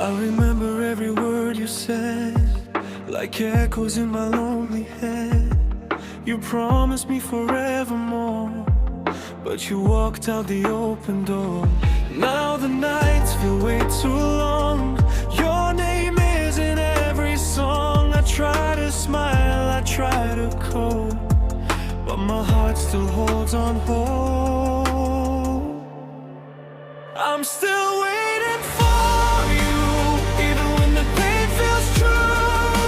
I remember every word you said, like echoes in my lonely head. You promised me forevermore, but you walked out the open door. Now the nights feel way too long. Your name is in every song. I try to smile, I try to cope, but my heart still holds on hope. I'm still waiting for you, even when the pain feels true.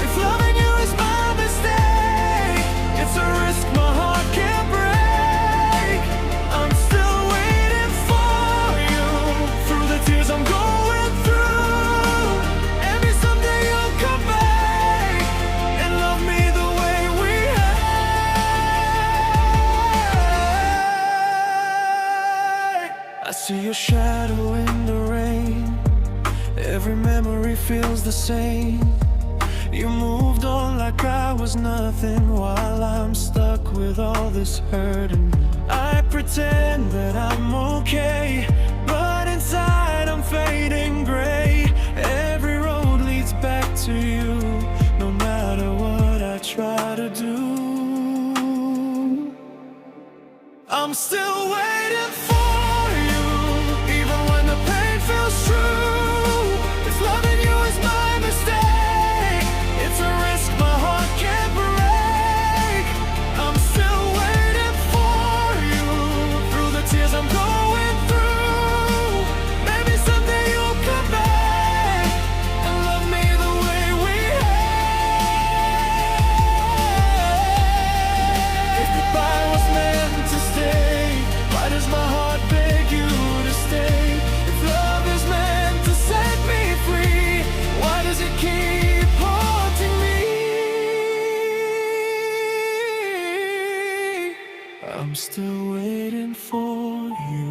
If loving you is my mistake, it's a risk my heart can't break. I'm still waiting for you, through the tears I'm going through. Maybe someday you'll come back and love me the way we had. I see your shadow in the rain. Every memory feels the same. You moved on like I was nothing, while I'm stuck with all this hurt. And I pretend that I'm okay, but inside I'm fading gray. Every road leads back to you, no matter what I try to do. I'm still waiting for you, even when the pain feels true. If loving you is my mistake, it's a risk my heart can't break. I'm still waiting for you, through the tears I'm going through. Maybe someday you'll come back and love me the way we had. If goodbye was meant to stay, why does my heart beg you to stay? If love is meant to set me free, why does it keep haunting me? I'm still waiting for you,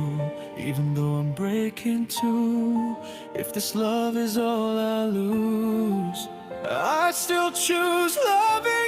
even though I'm breaking too. If this love is all I lose, I still choose loving